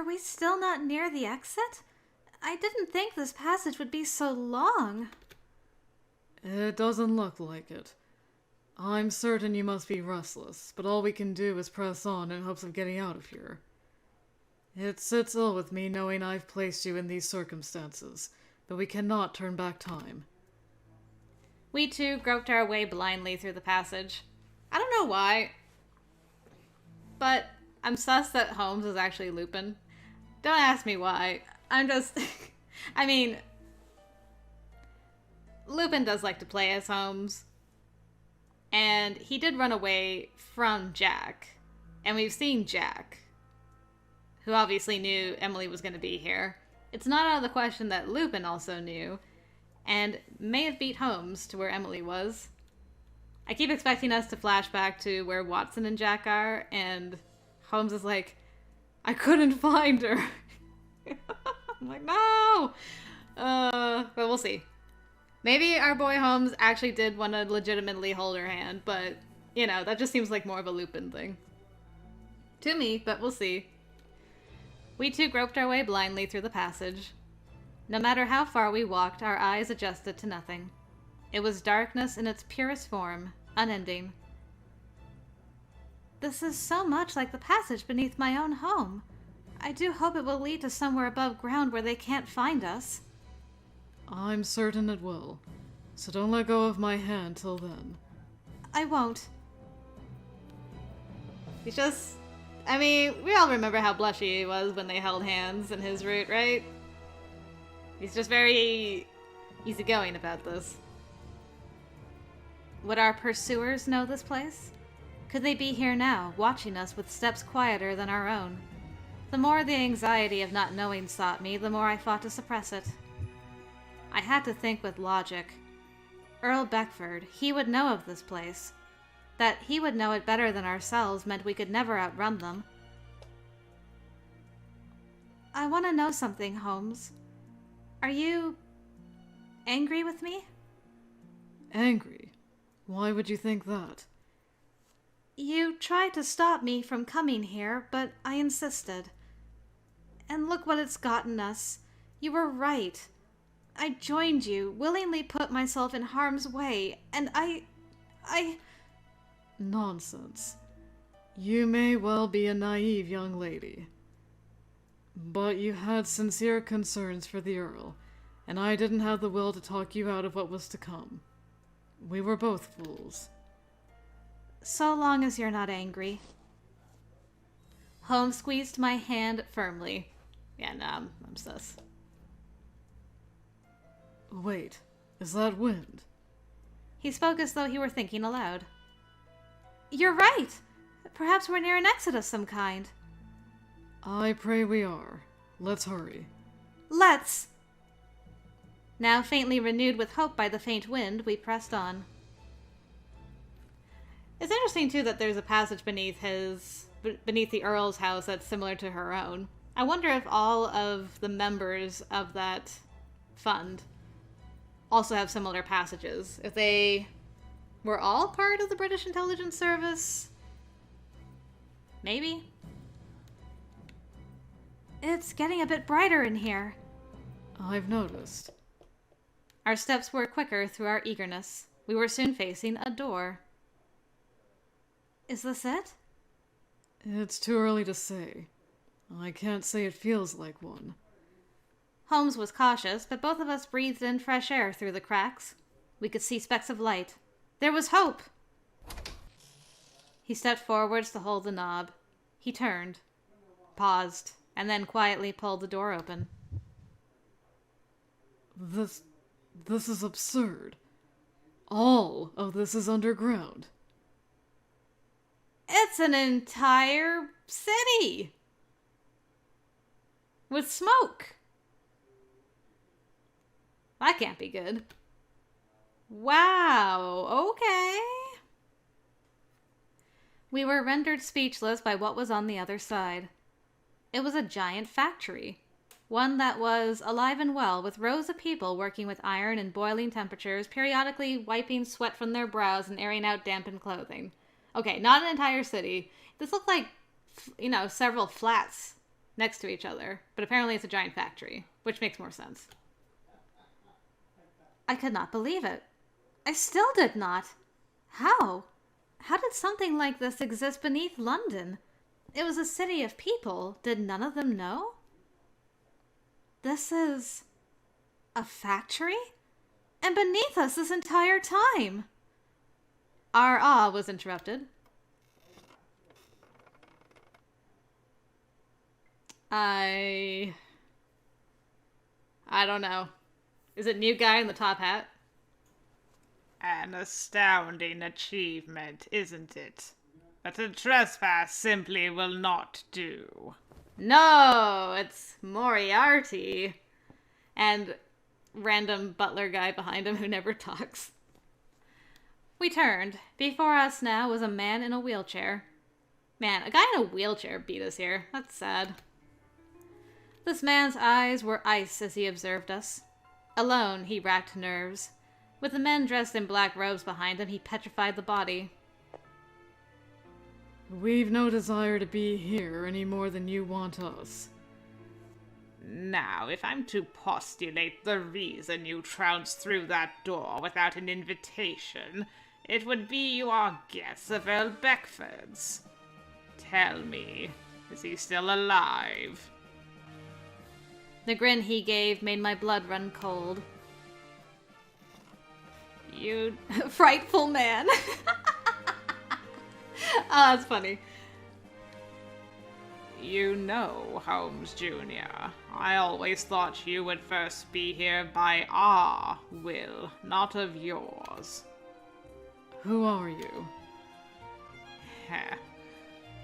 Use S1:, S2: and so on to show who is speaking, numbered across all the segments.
S1: Are we still not near the exit? I didn't think this passage would be so long.
S2: It doesn't look like it. I'm certain you must be restless, but all we can do is press on in hopes of getting out of here. It sits ill with me knowing I've placed you in these circumstances, but we cannot turn back time.
S3: We too groped our way blindly through the passage. I don't know why, but I'm sus that Holmes is actually Lupin. Don't ask me why. I'm just... I mean... Lupin does like to play as Holmes. And he did run away from Jack. And we've seen Jack, who obviously knew Emily was going to be here. It's not out of the question that Lupin also knew, and may have beat Holmes to where Emily was. I keep expecting us to flash back to where Watson and Jack are, and Holmes is like, I couldn't find her. I'm like, no! But we'll see. Maybe our boy Holmes actually did want to legitimately hold her hand, but, you know, that just seems like more of a Lupin thing. To me, but we'll see. We too groped our way blindly through the passage. No matter how far we walked, our eyes adjusted to nothing. It was darkness in its purest form, unending.
S1: This is so much like the passage beneath my own home. I do hope it will lead to somewhere above ground where they can't find us.
S2: I'm certain it will, so don't let go of my hand till then.
S1: I won't.
S3: He's just... I mean, we all remember how blushy he was when they held hands in his route, right? He's just very easygoing about this.
S1: Would our pursuers know this place? Could they be here now, watching us with steps quieter than our own? The more the anxiety of not knowing sought me, the more I fought to suppress it. I had to think with logic. Earl Beckford, he would know of this place. That he would know it better than ourselves meant we could never outrun them. I want to know something, Holmes. Are you... angry with me?
S2: Angry? Why would you think that?
S1: You tried to stop me from coming here, but I insisted. And look what it's gotten us. You were right. I joined you, willingly put myself in harm's way, and I...
S2: Nonsense. You may well be a naive young lady. But you had sincere concerns for the Earl, and I didn't have the will to talk you out of what was to come. We were both fools.
S1: So long as you're not angry.
S3: Holmes squeezed my hand firmly. Yeah, nah, I'm sus.
S2: Wait, is that wind?
S1: He spoke as though he were thinking aloud. You're right! Perhaps we're near an exit of some kind.
S2: I pray we are. Let's hurry.
S1: Let's! Now faintly renewed with hope by the faint wind, we pressed on.
S3: It's interesting, too, that there's a passage beneath the Earl's house that's similar to her own. I wonder if all of the members of that fund also have similar passages. If they were all part of the British Intelligence Service? Maybe.
S1: It's getting a bit brighter in here.
S2: I've noticed.
S3: Our steps were quicker through our eagerness. We were soon facing a door.
S1: Is this it?
S2: It's too early to say. I can't say it feels like one.
S1: Holmes was cautious, but both of us breathed in fresh air through the cracks. We could see specks of light. There was hope! He stepped forwards to hold the knob. He turned, paused, and then quietly pulled the door open.
S2: This is absurd. All of this is underground.
S3: It's an entire city! With smoke! That can't be good. Wow, okay.
S1: We were rendered speechless by what was on the other side. It was a giant factory. One that was alive and well, with rows of people working with iron and boiling temperatures, periodically wiping sweat from their brows and airing out dampened clothing. Okay, not an entire city. This looked like, several flats
S3: next to each other, but apparently it's a giant factory, which makes more sense.
S1: I could not believe it. I still did not. How? How did something like this exist beneath London? It was a city of people. Did none of them know? This is a factory? And beneath us this entire time.
S3: Our awe was interrupted. I don't know. Is it new guy in the top hat?
S4: An astounding achievement, isn't it? But a trespass simply will not do.
S3: No, it's Moriarty. And random butler guy behind him who never talks. We turned. Before us now was a man in a wheelchair. Man, a guy in a wheelchair beat us here. That's sad. This man's eyes were ice as he observed us. Alone, he racked nerves. With the men dressed in black robes behind him, he petrified the body.
S2: We've no desire to be here any more than you want us.
S4: Now, if I'm to postulate the reason you trounced through that door without an invitation, it would be you are guests of Earl Beckford's. Tell me, is he still alive?
S3: The grin he gave made my blood run cold.
S4: You...
S3: Frightful man. Oh, that's funny.
S4: You know, Holmes Jr., I always thought you would first be here by our will, not of yours.
S2: Who are you?
S4: Heh.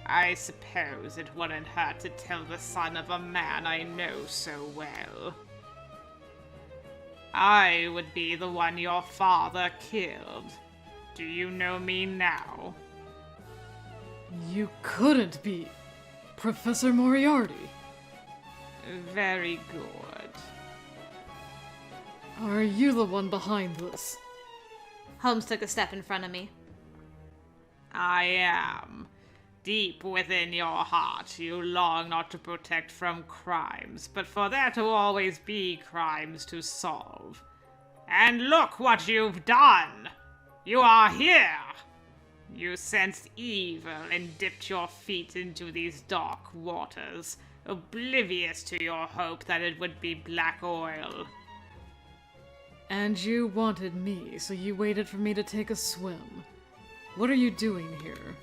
S4: I suppose it wouldn't hurt to tell the son of a man I know so well. I would be the one your father killed. Do you know me now?
S2: You couldn't be Professor Moriarty.
S4: Very good.
S2: Are you the one behind this?
S3: Holmes took a step in front of me.
S4: I am. Deep within your heart, you long not to protect from crimes, but for there to always be crimes to solve. And look what you've done! You are here! You sensed evil and dipped your feet into these dark waters, oblivious to your hope that it would be black oil.
S2: And you wanted me, so you waited for me to take a swim. What are you doing here?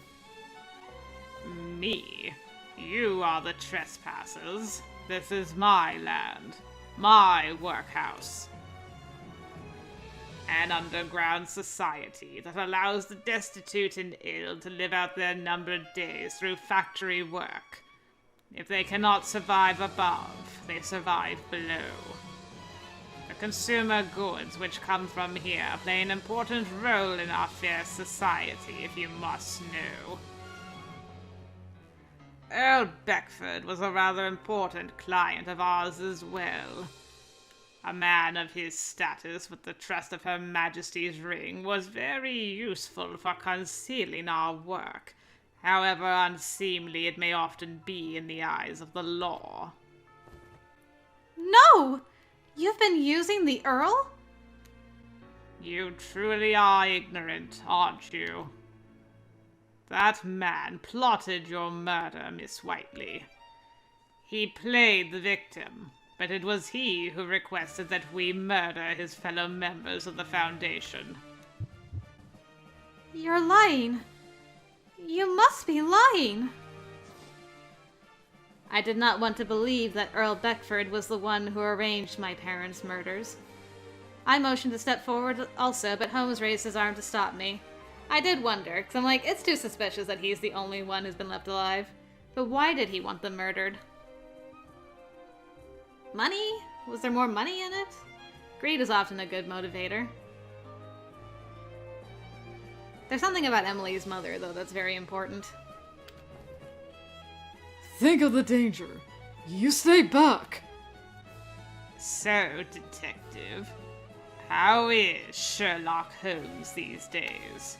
S4: Me? You are the trespassers. This is my land. My workhouse. An underground society that allows the destitute and ill to live out their numbered days through factory work. If they cannot survive above, they survive below. The consumer goods which come from here play an important role in our fair society, if you must know. Earl Beckford was a rather important client of ours as well. A man of his status with the trust of Her Majesty's ring was very useful for concealing our work, however unseemly it may often be in the eyes of the law.
S1: No! You've been using the Earl?
S4: You truly are ignorant, aren't you? That man plotted your murder, Miss Whiteley. He played the victim, but it was he who requested that we murder his fellow members of the Foundation.
S1: You're lying. You must be lying.
S3: I did not want to believe that Earl Beckford was the one who arranged my parents' murders. I motioned to step forward also, but Holmes raised his arm to stop me. I did wonder, because I'm like, it's too suspicious that he's the only one who's been left alive. But why did he want them murdered? Money? Was there more money in it? Greed is often a good motivator. There's something about Emily's mother, though, that's very important.
S2: Think of the danger. You stay back.
S4: So, Detective, how is Sherlock Holmes these days?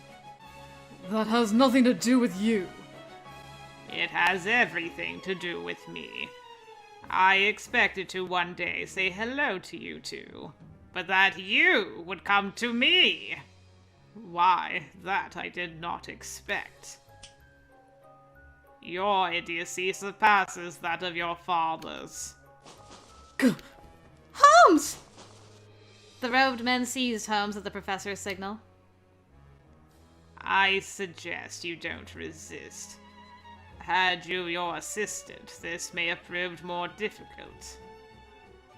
S2: That has nothing to do with you.
S4: It has everything to do with me. I expected to one day say hello to you two, but that you would come to me! Why, that I did not expect. Your idiocy surpasses that of your father's.
S1: Holmes! The robed men seized Holmes at the professor's signal.
S4: I suggest you don't resist. Had you your assistant, this may have proved more difficult.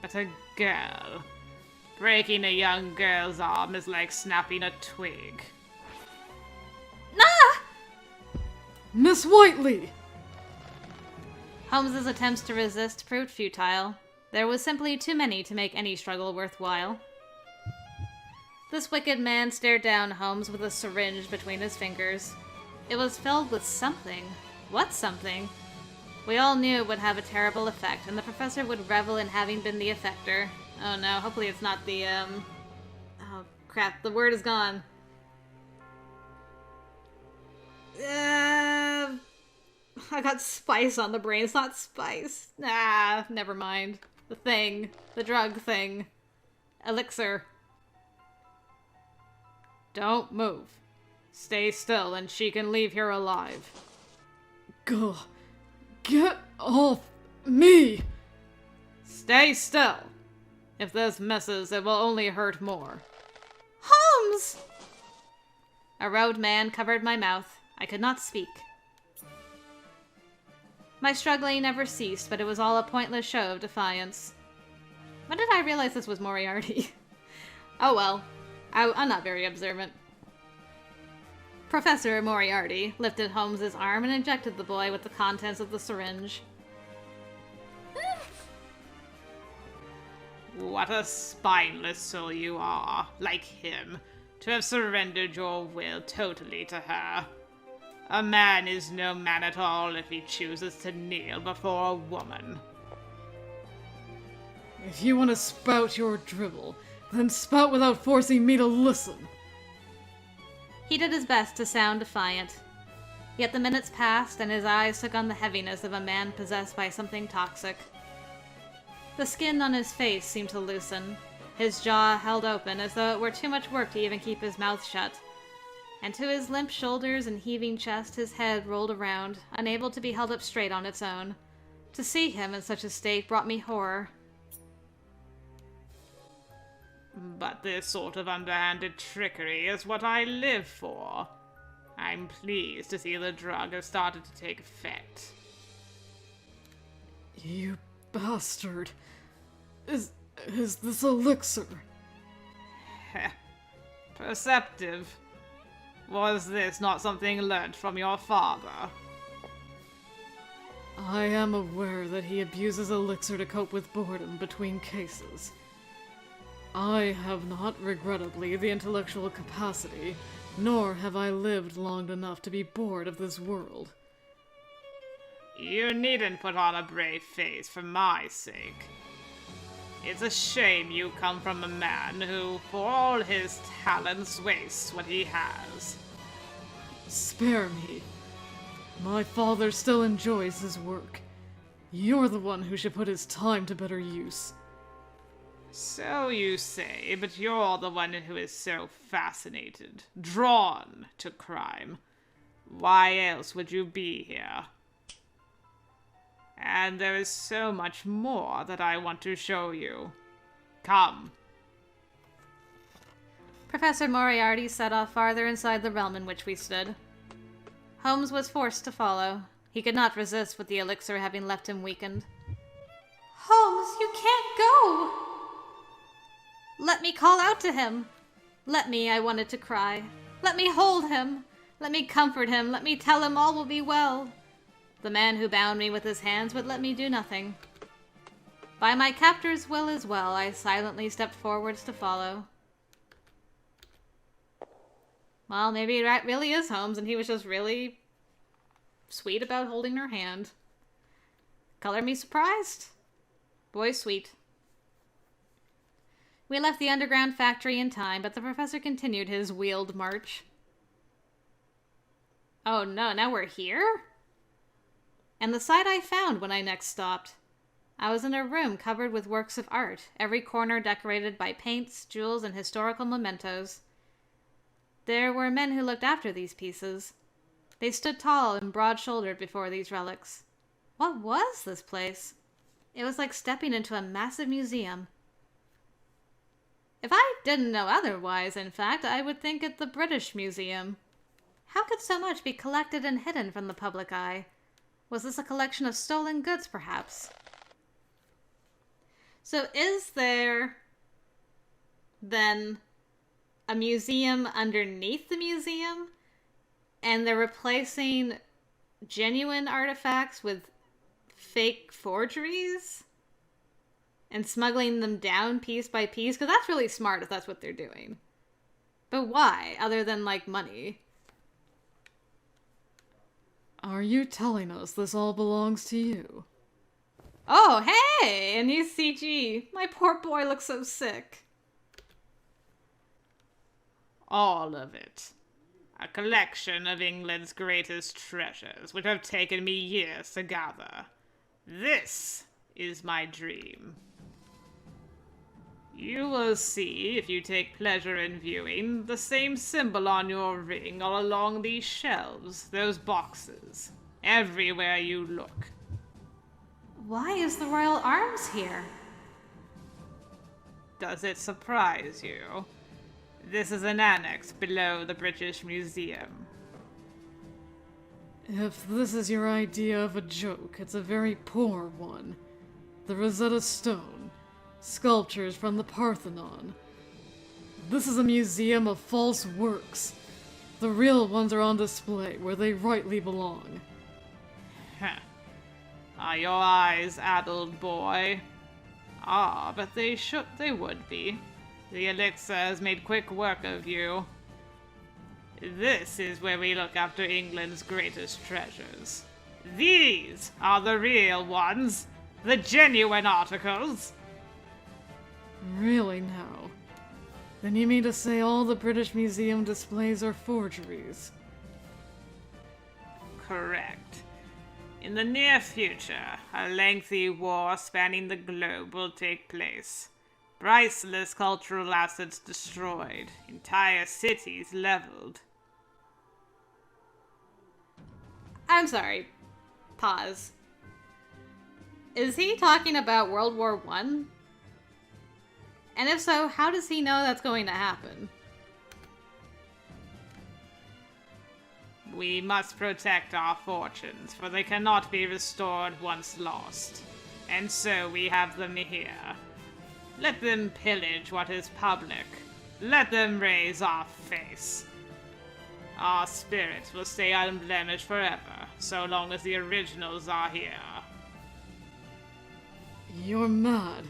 S4: But a girl... breaking a young girl's arm is like snapping a twig.
S1: Ah!
S2: Miss Whiteley!
S1: Holmes's attempts to resist proved futile. There was simply too many to make any struggle worthwhile. This wicked man stared down Holmes with a syringe between his fingers. It was filled with something. What something? We all knew it would have a terrible effect, and the professor would revel in having been the effector. Oh no, hopefully it's not the, oh crap, the word is gone. I got spice on the brain. It's not spice. Ah, never mind. The thing. The drug thing. Elixir.
S4: Don't move. Stay still and she can leave here alive.
S2: Go. Get off me!
S4: Stay still. If this misses, it will only hurt more.
S1: Holmes! A robed man covered my mouth. I could not speak. My struggling never ceased, but it was all a pointless show of defiance. When did I realize this was Moriarty? Oh well. I'm not very observant. Professor Moriarty lifted Holmes's arm and injected the boy with the contents of the syringe.
S4: What a spineless soul you are, like him, to have surrendered your will totally to her. A man is no man at all if he chooses to kneel before a woman.
S2: If you want to spout your drivel, then spout without forcing me to listen.
S1: He did his best to sound defiant. Yet the minutes passed, and his eyes took on the heaviness of a man possessed by something toxic. The skin on his face seemed to loosen. His jaw held open as though it were too much work to even keep his mouth shut. And to his limp shoulders and heaving chest, his head rolled around, unable to be held up straight on its own. To see him in such a state brought me horror.
S4: But this sort of underhanded trickery is what I live for. I'm pleased to see the drug has started to take effect.
S2: You bastard. Is this elixir?
S4: Heh. Perceptive. Was this not something learnt from your father?
S2: I am aware that he abuses elixir to cope with boredom between cases. I have not, regrettably, the intellectual capacity, nor have I lived long enough to be bored of this world.
S4: You needn't put on a brave face for my sake. It's a shame you come from a man who, for all his talents, wastes what he has.
S2: Spare me. My father still enjoys his work. You're the one who should put his time to better use.
S4: So you say, but you're the one who is so fascinated, drawn to crime. Why else would you be here? And there is so much more that I want to show you. Come.
S1: Professor Moriarty set off farther inside the realm in which we stood. Holmes was forced to follow. He could not resist with the elixir having left him weakened. Holmes, you can't go! Let me call out to him. Let me, I wanted to cry. Let me hold him. Let me comfort him. Let me tell him all will be well. The man who bound me with his hands would let me do nothing. By my captor's will as well, I silently stepped forwards to follow. Well, maybe that really is Holmes, and he was just really sweet about holding her hand. Color me surprised. Boy, sweet. We left the underground factory in time, but the professor continued his wheeled march. Oh no, now we're here? And the sight I found when I next stopped. I was in a room covered with works of art, every corner decorated by paints, jewels, and historical mementos. There were men who looked after these pieces. They stood tall and broad-shouldered before these relics. What was this place? It was like stepping into a massive museum. If I didn't know otherwise, in fact, I would think it the British Museum. How could so much be collected and hidden from the public eye? Was this a collection of stolen goods, perhaps? So is there, then, a museum underneath the museum? And they're replacing genuine artifacts with fake forgeries? And smuggling them down piece by piece? Because that's really smart if that's what they're doing. But why, other than, like, money?
S2: Are you telling us this all belongs to you?
S1: Oh, hey! A new CG. My poor boy looks so sick.
S4: All of it. A collection of England's greatest treasures, which have taken me years to gather. This is my dream. You will see, if you take pleasure in viewing, the same symbol on your ring all along these shelves, those boxes, everywhere you look.
S1: Why is the Royal Arms here?
S4: Does it surprise you? This is an annex below the British Museum.
S2: If this is your idea of a joke, it's a very poor one. The Rosetta Stone. Sculptures from the Parthenon. This is a museum of false works. The real ones are on display where they rightly belong.
S4: Heh. Are your eyes addled, boy? Ah, but they would be. The elixir has made quick work of you. This is where we look after England's greatest treasures. These are the real ones, the genuine articles.
S2: Really now? Then you mean to say all the British Museum displays are forgeries?
S4: Correct. In the near future, a lengthy war spanning the globe will take place. Priceless cultural assets destroyed, entire cities leveled.
S1: I'm sorry. Pause. Is he talking about World War I? And if so, how does he know that's going to happen?
S4: We must protect our fortunes, for they cannot be restored once lost. And so we have them here. Let them pillage what is public. Let them raise our face. Our spirits will stay unblemished forever, so long as the originals are here.
S2: You're mad.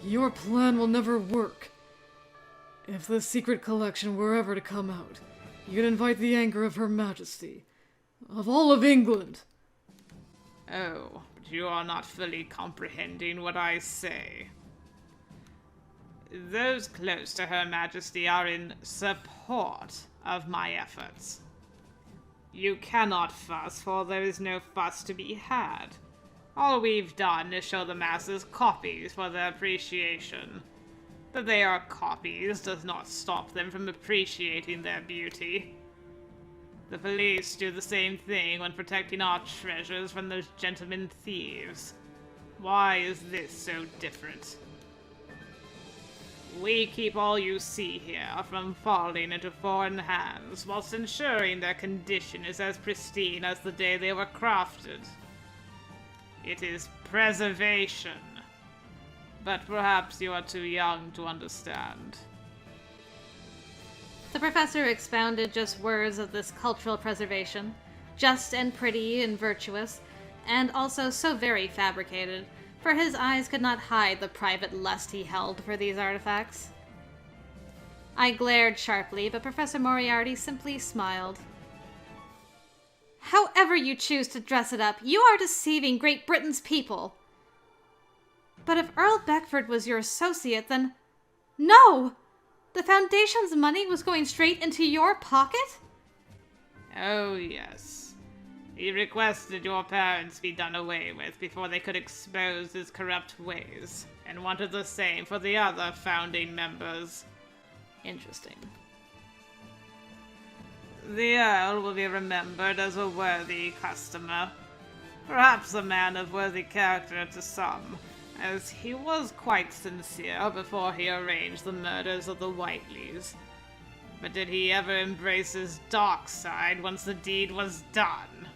S2: Your plan will never work. If this secret collection were ever to come out, you'd invite the anger of Her Majesty, of all of England.
S4: Oh, but you are not fully comprehending what I say. Those close to Her Majesty are in support of my efforts. You cannot fuss, for there is no fuss to be had. All we've done is show the masses copies for their appreciation. That they are copies does not stop them from appreciating their beauty. The police do the same thing when protecting our treasures from those gentlemen thieves. Why is this so different? We keep all you see here from falling into foreign hands, whilst ensuring their condition is as pristine as the day they were crafted. It is preservation. But perhaps you are too young to understand.
S1: The professor expounded just words of this cultural preservation, just and pretty and virtuous, and also so very fabricated, for his eyes could not hide the private lust he held for these artifacts. I glared sharply, but Professor Moriarty simply smiled. However you choose to dress it up, you are deceiving Great Britain's people. But if Earl Beckford was your associate, then... No! The Foundation's money was going straight into your pocket?
S4: Oh, yes. He requested your parents be done away with before they could expose his corrupt ways, and wanted the same for the other founding members.
S3: Interesting.
S4: The Earl will be remembered as a worthy customer. Perhaps a man of worthy character to some, as he was quite sincere before he arranged the murders of the Whiteleys. But did he ever embrace his dark side once the deed was done?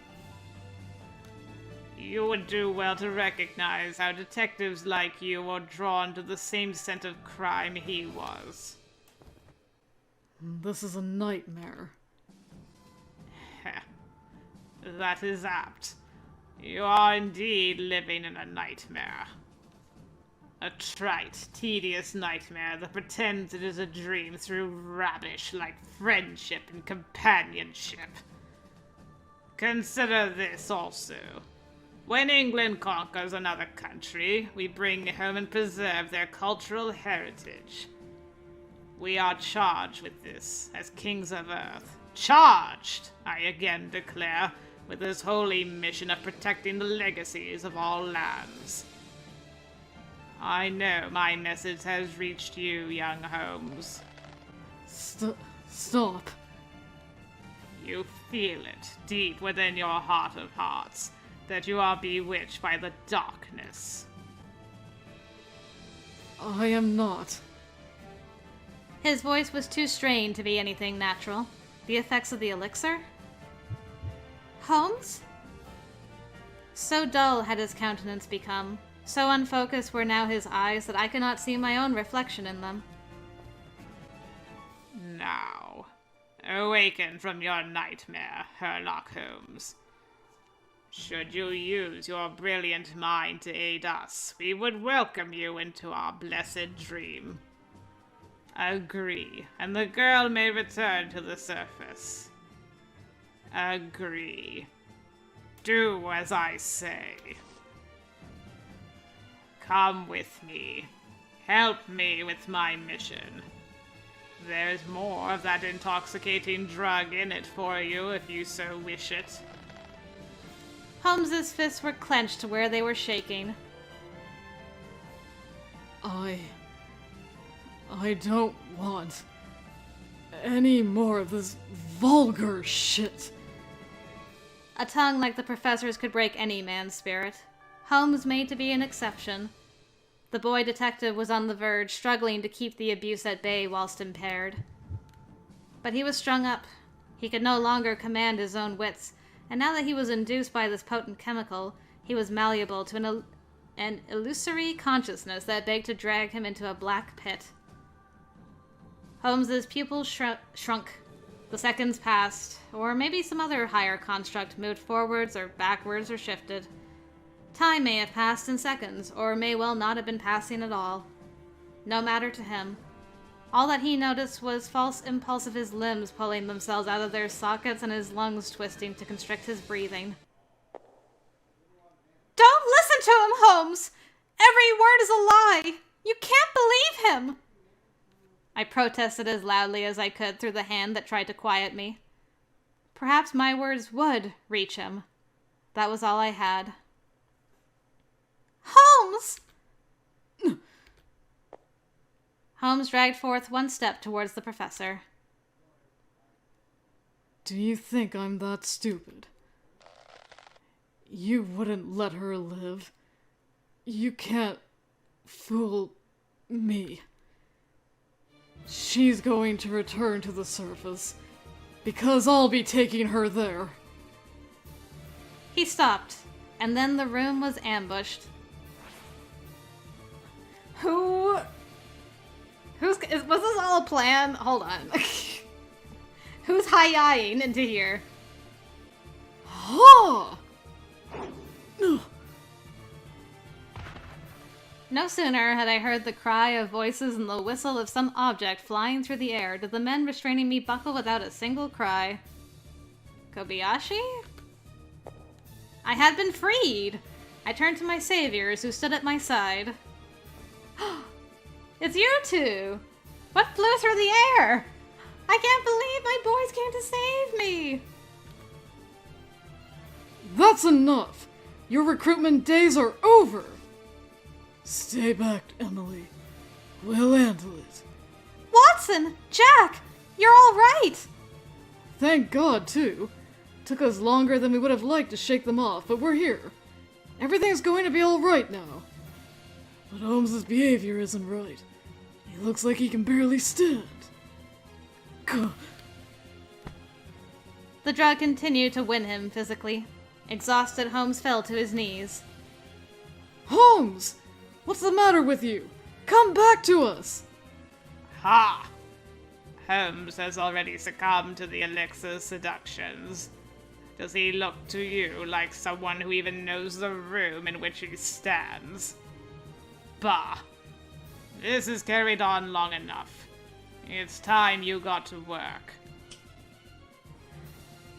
S4: You would do well to recognize how detectives like you are drawn to the same scent of crime he was.
S2: This is a nightmare.
S4: That is apt. You are indeed living in a nightmare. A trite, tedious nightmare that pretends it is a dream through rubbish like friendship and companionship. Consider this also. When England conquers another country, we bring home and preserve their cultural heritage. We are charged with this as kings of Earth. Charged, I again declare, with this holy mission of protecting the legacies of all lands. I know my message has reached you, young Holmes.
S2: Stop.
S4: You feel it, deep within your heart of hearts, that you are bewitched by the darkness.
S2: I am not.
S1: His voice was too strained to be anything natural. The effects of the elixir? Holmes? So dull had his countenance become, so unfocused were now his eyes that I could not see my own reflection in them.
S4: Now, awaken from your nightmare, Sherlock Holmes. Should you use your brilliant mind to aid us, we would welcome you into our blessed dream. Agree, and the girl may return to the surface. Agree. Do as I say. Come with me. Help me with my mission. There's more of that intoxicating drug in it for you if you so wish it.
S1: Holmes's fists were clenched to where they were shaking.
S2: I don't want any more of this vulgar shit.
S1: A tongue like the professor's could break any man's spirit. Holmes made to be an exception. The boy detective was on the verge, struggling to keep the abuse at bay whilst impaired. But he was strung up. He could no longer command his own wits, and now that he was induced by this potent chemical, he was malleable to an illusory consciousness that begged to drag him into a black pit. Holmes's pupils shrunk. The seconds passed, or maybe some other higher construct moved forwards or backwards or shifted. Time may have passed in seconds, or may well not have been passing at all. No matter to him. All that he noticed was false impulse of his limbs pulling themselves out of their sockets and his lungs twisting to constrict his breathing. Don't listen to him, Holmes! Every word is a lie! You can't believe him! I protested as loudly as I could through the hand that tried to quiet me. Perhaps my words would reach him. That was all I had. Holmes! Holmes dragged forth one step towards the professor.
S2: Do you think I'm that stupid? You wouldn't let her live. You can't fool me. She's going to return to the surface, because I'll be taking her there.
S1: He stopped, and then the room was ambushed.
S3: Was this all a plan? Hold on. Who's high-eyeing into here?
S2: Ha!
S1: No sooner had I heard the cry of voices and the whistle of some object flying through the air did the men restraining me buckle without a single cry. Kobayashi? I had been freed! I turned to my saviors, who stood at my side. It's you two! What flew through the air? I can't believe my boys came to save me!
S2: That's enough! Your recruitment days are over! Stay back, Emily. We'll handle it.
S1: Watson! Jack! You're all right!
S2: Thank God, too. Took us longer than we would have liked to shake them off, but we're here. Everything's going to be alright now. But Holmes's behavior isn't right. He looks like he can barely stand. Gah.
S1: The drug continued to win him physically. Exhausted, Holmes fell to his knees.
S2: Holmes! What's the matter with you? Come back to us!
S4: Ha! Holmes has already succumbed to the elixir's seductions. Does he look to you like someone who even knows the room in which he stands? Bah! This has carried on long enough. It's time you got to work.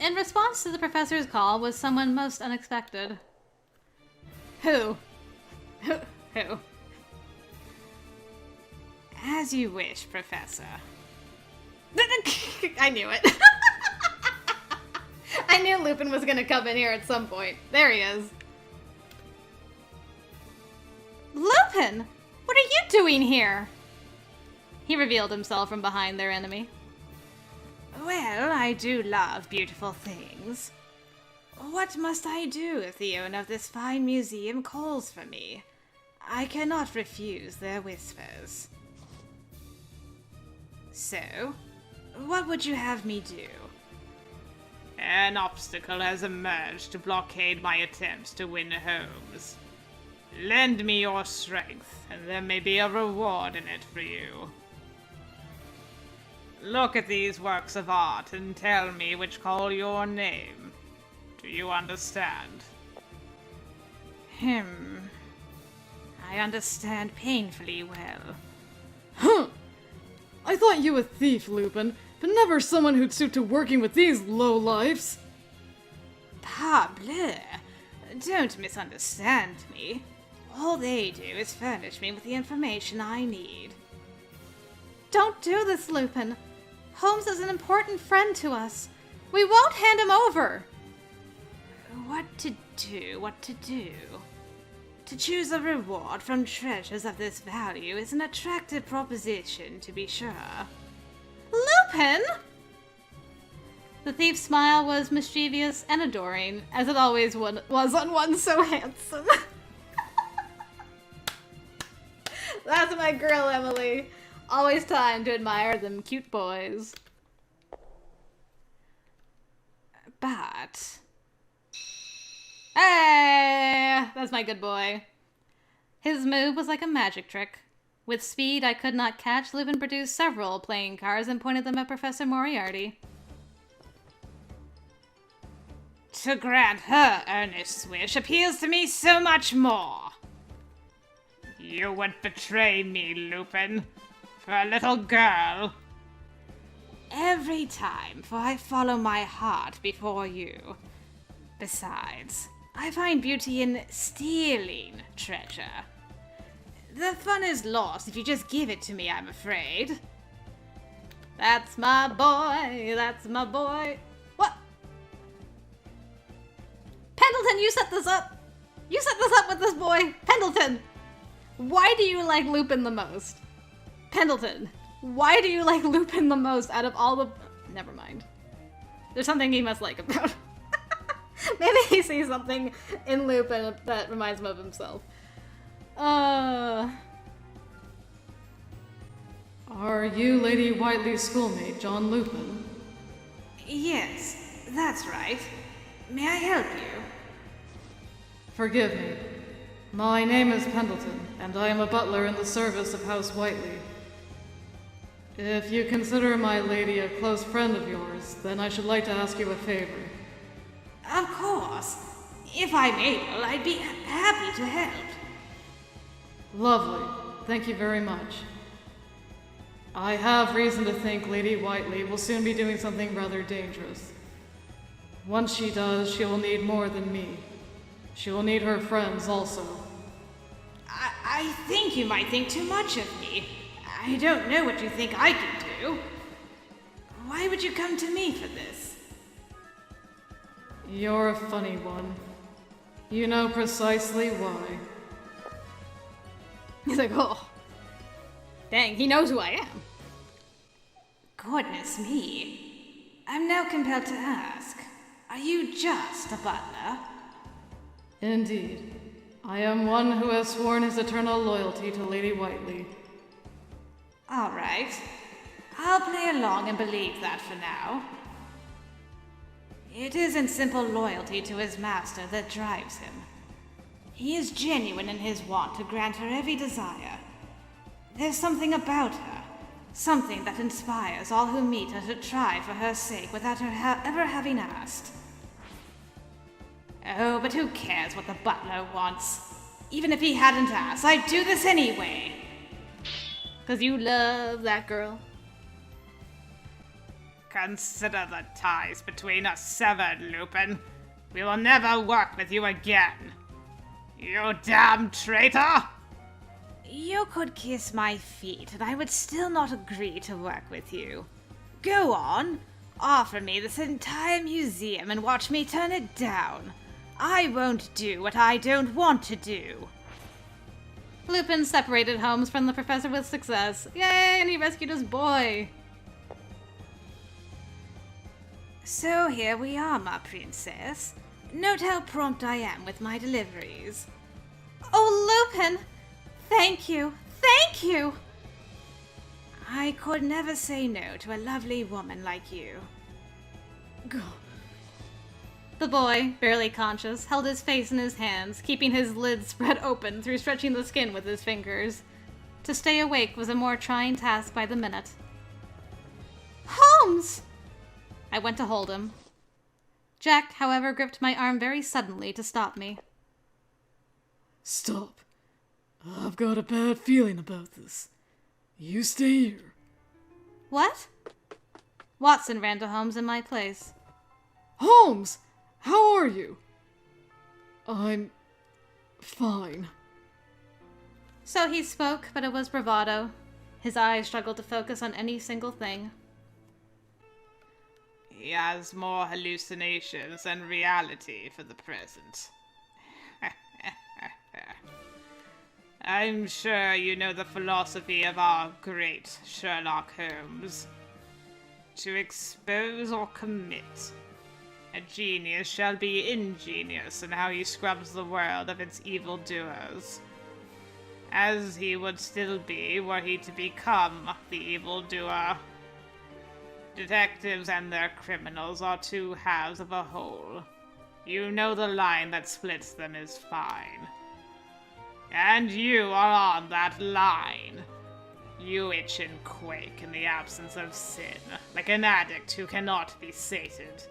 S1: In response to the professor's call was someone most unexpected.
S3: Who? Who?
S4: As you wish, Professor.
S3: I knew it. I knew Lupin was gonna come in here at some point. There he is.
S1: Lupin! What are you doing here? He revealed himself from behind their enemy.
S4: Well, I do love beautiful things. What must I do if the owner of this fine museum calls for me? I cannot refuse their whispers. So, what would you have me do? An obstacle has emerged to blockade my attempts to win Holmes. Lend me your strength, and there may be a reward in it for you. Look at these works of art and tell me which call your name. Do you understand? I understand painfully well.
S2: Huh! I thought you a thief, Lupin, but never someone who'd suit to working with these lowlifes.
S4: Parbleu! Don't misunderstand me. All they do is furnish me with the information I need.
S1: Don't do this, Lupin. Holmes is an important friend to us. We won't hand him over.
S4: What to do? To choose a reward from treasures of this value is an attractive proposition, to be sure.
S1: Lupin! The thief's smile was mischievous and adoring, as it always was on one so handsome.
S3: That's my girl, Emily. Always time to admire them cute boys.
S4: But
S3: Hey! That's my good boy.
S1: His move was like a magic trick. With speed I could not catch, Lupin produced several playing cards and pointed them at Professor Moriarty.
S4: to grant her earnest wish appeals to me so much more. You would betray me, Lupin, for a little girl. Every time, for I follow my heart before you. Besides, I find beauty in stealing treasure. The fun is lost if you just give it to me, I'm afraid.
S3: That's my boy, that's my boy. What? Pendleton, you set this up. You set this up with this boy. Pendleton, why do you like Lupin the most? Pendleton, why do you like Lupin the most out of all the... Never mind. There's something he must like about him. Maybe he sees something in Lupin that reminds him of himself.
S2: Are you Lady Whiteley's schoolmate, John Lupin?
S4: Yes, that's right. May I help you?
S2: Forgive me. My name is Pendleton, and I am a butler in the service of House Whiteley. If you consider my lady a close friend of yours, then I should like to ask you a favor.
S4: Of course. If I'm able, I'd be happy to help.
S2: Lovely. Thank you very much. I have reason to think Lady Whiteley will soon be doing something rather dangerous. Once she does, she will need more than me. She will need her friends also.
S4: I think you might think too much of me. I don't know what you think I can do. Why would you come to me for this?
S2: You're a funny one. You know precisely why.
S3: He's like, oh. Dang, he knows who I am.
S1: Goodness me. I'm now compelled to ask, are you just a butler?
S2: Indeed. I am one who has sworn his eternal loyalty to Lady Whiteley.
S1: All right. I'll play along and believe that for now. It isn't simple loyalty to his master that drives him. He is genuine in his want to grant her every desire. There's something about her, something that inspires all who meet her to try for her sake without her ever having asked. Oh, but who cares what the butler wants? Even if he hadn't asked, I'd do this anyway.
S3: 'Cause you love that girl.
S4: Consider the ties between us severed, Lupin. We will never work with you again. You damn traitor!
S1: You could kiss my feet, and I would still not agree to work with you. Go on. Offer me this entire museum and watch me turn it down. I won't do what I don't want to do.
S3: Lupin separated Holmes from the professor with success. Yay, and he rescued his boy.
S1: So here we are, my princess. Note how prompt I am with my deliveries.
S3: Oh, Lupin! Thank you! Thank you!
S1: I could never say no to a lovely woman like you.
S3: The boy, barely conscious, held his face in his hands, keeping his lids spread open through stretching the skin with his fingers. To stay awake was a more trying task by the minute. Holmes! I went to hold him. Jack, however, gripped my arm very suddenly to stop me.
S2: Stop. I've got a bad feeling about this. You stay here.
S3: What? Watson ran to Holmes in my place.
S2: Holmes! How are you? I'm fine.
S3: So he spoke, but it was bravado. His eyes struggled to focus on any single thing.
S4: He has more hallucinations than reality for the present. I'm sure you know the philosophy of our great Sherlock Holmes. To expose or commit. A genius shall be ingenious in how he scrubs the world of its evildoers. As he would still be were he to become the evildoer. Detectives and their criminals are two halves of a whole. You know the line that splits them is fine. And you are on that line. You itch and quake in the absence of sin, like an addict who cannot be sated.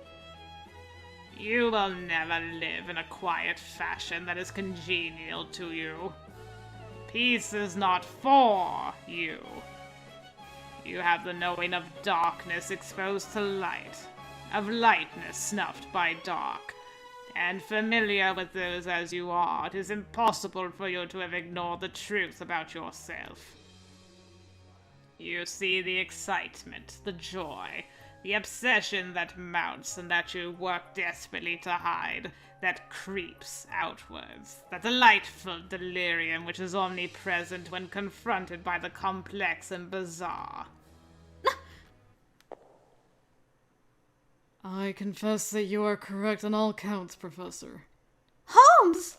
S4: You will never live in a quiet fashion that is congenial to you. Peace is not for you. You have the knowing of darkness exposed to light, of lightness snuffed by dark, and familiar with those as you are, it is impossible for you to have ignored the truth about yourself. You see the excitement, the joy, the obsession that mounts and that you work desperately to hide, that creeps outwards, that delightful delirium which is omnipresent when confronted by the complex and bizarre.
S2: I confess that you are correct on all counts, Professor.
S3: Holmes!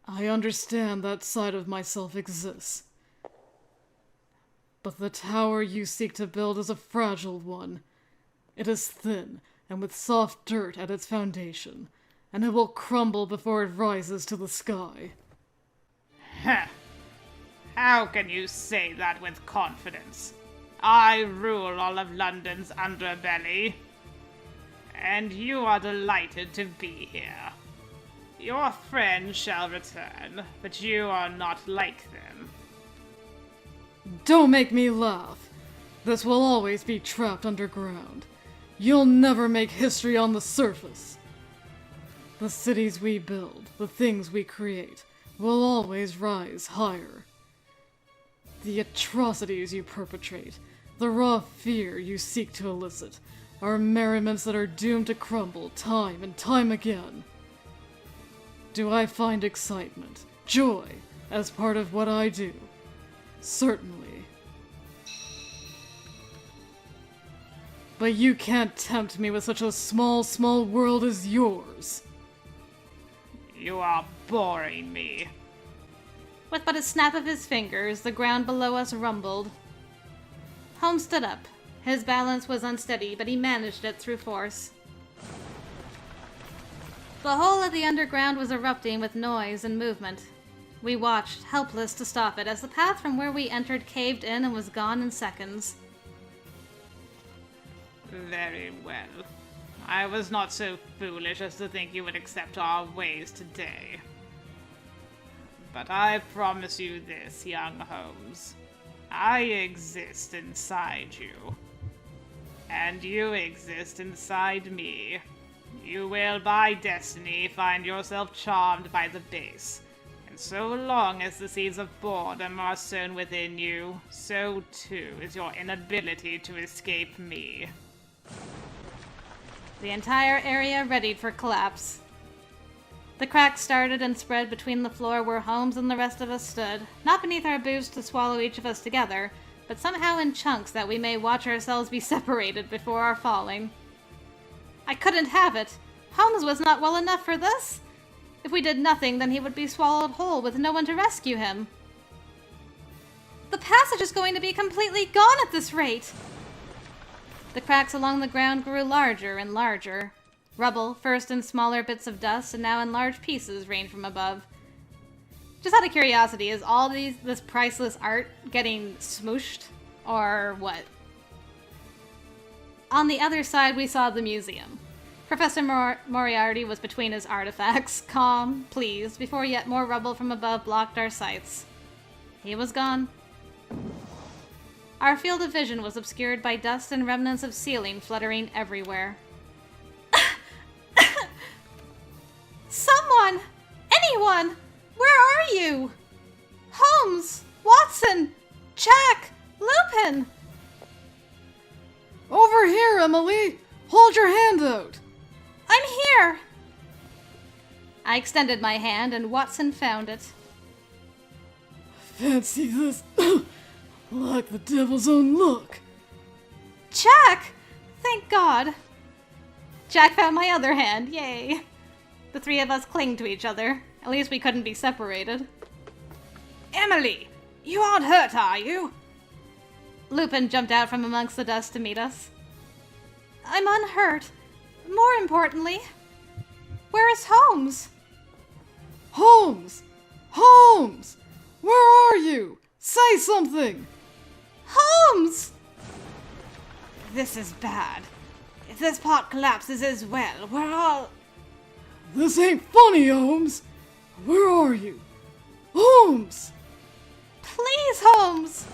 S2: I understand that side of myself exists. But the tower you seek to build is a fragile one. It is thin and with soft dirt at its foundation, and it will crumble before it rises to the sky.
S4: Heh. How can you say that with confidence? I rule all of London's underbelly. And you are delighted to be here. Your friends shall return, but you are not like them.
S2: Don't make me laugh. This will always be trapped underground. You'll never make history on the surface. The cities we build, the things we create, will always rise higher. The atrocities you perpetrate, the raw fear you seek to elicit, are merriments that are doomed to crumble time and time again. do I find excitement, joy, as part of what I do. Certainly. But you can't tempt me with such a small, small world as yours.
S4: You are boring me.
S1: With but a snap of his fingers, the ground below us rumbled. Holmes stood up. His balance was unsteady, but he managed it through force. The whole of the underground was erupting with noise and movement. We watched, helpless to stop it, as the path from where we entered caved in and was gone in seconds.
S4: Very well. I was not so foolish as to think you would accept our ways today. But I promise you this, young Holmes. I exist inside you. And you exist inside me. You will, by destiny, find yourself charmed by the base. And so long as the seeds of boredom are sown within you, so too is your inability to escape me.
S1: The entire area readied for collapse. The cracks started and spread between the floor where Holmes and the rest of us stood, not beneath our boots to swallow each of us together, but somehow in chunks that we may watch ourselves be separated before our falling. I couldn't have it. Holmes was not well enough for this. If we did nothing, then he would be swallowed whole with no one to rescue him. The passage is going to be completely gone at this rate. The cracks along the ground grew larger and larger. Rubble, first in smaller bits of dust and now in large pieces, rained from above. Just out of curiosity, is all this priceless art getting smooshed? Or what? On the other side, we saw the museum. Professor Moriarty was between his artifacts, calm, pleased, before yet more rubble from above blocked our sights. He was gone. Our field of vision was obscured by dust and remnants of ceiling fluttering everywhere. Someone! Anyone! Where are you? Holmes! Watson! Jack! Lupin!
S2: Over here, Emily! Hold your hand out!
S1: I'm here! I extended my hand and Watson found it.
S2: Fancy this. Like the devil's own look.
S1: Jack! Thank God. Jack found my other hand, yay. The three of us clinged to each other. At least we couldn't be separated.
S4: Emily! You aren't hurt, are you?
S1: Lupin jumped out from amongst the dust to meet us. I'm unhurt. More importantly, where is Holmes?
S2: Holmes! Holmes! Where are you? Say something!
S1: Holmes!
S4: This is bad. If this part collapses as well, we're all...
S2: This ain't funny, Holmes! Where are you? Holmes!
S1: Please, Holmes!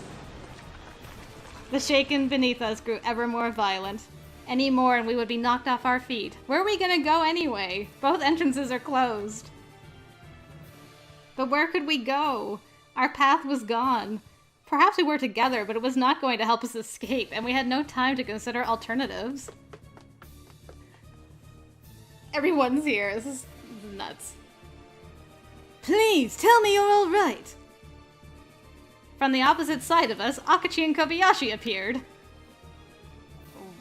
S1: The shaking beneath us grew ever more violent. Any more and we would be knocked off our feet. Where are we gonna go anyway? Both entrances are closed. But where could we go? Our path was gone. Perhaps we were together, but it was not going to help us escape, and we had no time to consider alternatives. Everyone's here. This is nuts. Please, tell me you're all right. From the opposite side of us, Akachi and Kobayashi appeared.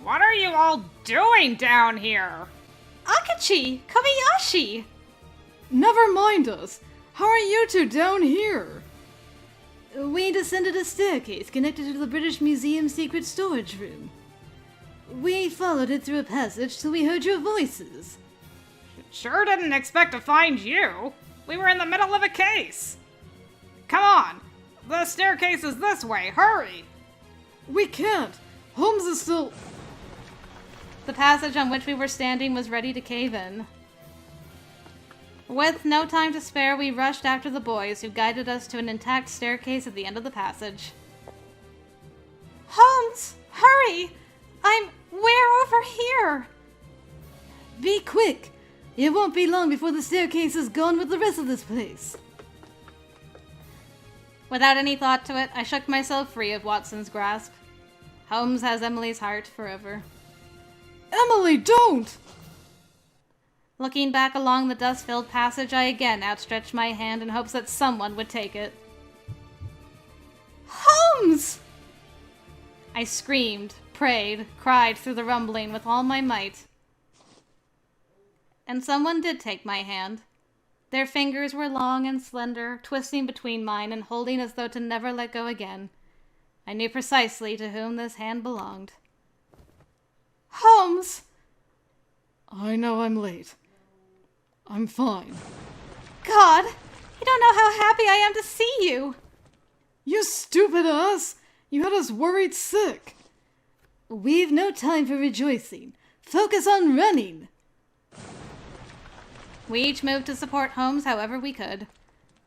S4: What are you all doing down here?
S1: Akachi! Kobayashi!
S2: Never mind us. How are you two down here?
S1: We descended a staircase connected to the British Museum's secret storage room. We followed it through a passage till we heard your voices.
S4: Sure didn't expect to find you. We were in the middle of a case. Come on. The staircase is this way. Hurry.
S2: We can't. Holmes is still...
S1: The passage on which we were standing was ready to cave in. With no time to spare, we rushed after the boys, who guided us to an intact staircase at the end of the passage. Holmes! Hurry! We're over here!
S2: Be quick! It won't be long before the staircase is gone with the rest of this place.
S1: Without any thought to it, I shook myself free of Watson's grasp. Holmes has Emily's heart forever.
S2: Emily, don't!
S1: Looking back along the dust-filled passage, I again outstretched my hand in hopes that someone would take it. Holmes! I screamed, prayed, cried through the rumbling with all my might. And someone did take my hand. Their fingers were long and slender, twisting between mine and holding as though to never let go again. I knew precisely to whom this hand belonged. Holmes!
S2: I know I'm late. I'm fine.
S1: God! You don't know how happy I am to see you!
S2: You stupid ass! You had us worried sick. We've no time for rejoicing. Focus on running!
S1: We each moved to support Holmes however we could.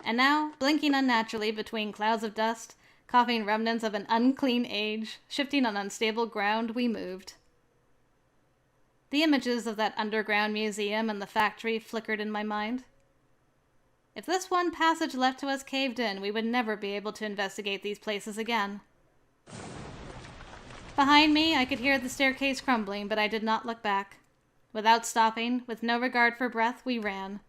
S1: And now, blinking unnaturally between clouds of dust, coughing remnants of an unclean age, shifting on unstable ground, we moved. The images of that underground museum and the factory flickered in my mind. If this one passage left to us caved in, we would never be able to investigate these places again. Behind me, I could hear the staircase crumbling, but I did not look back. Without stopping, with no regard for breath, we ran.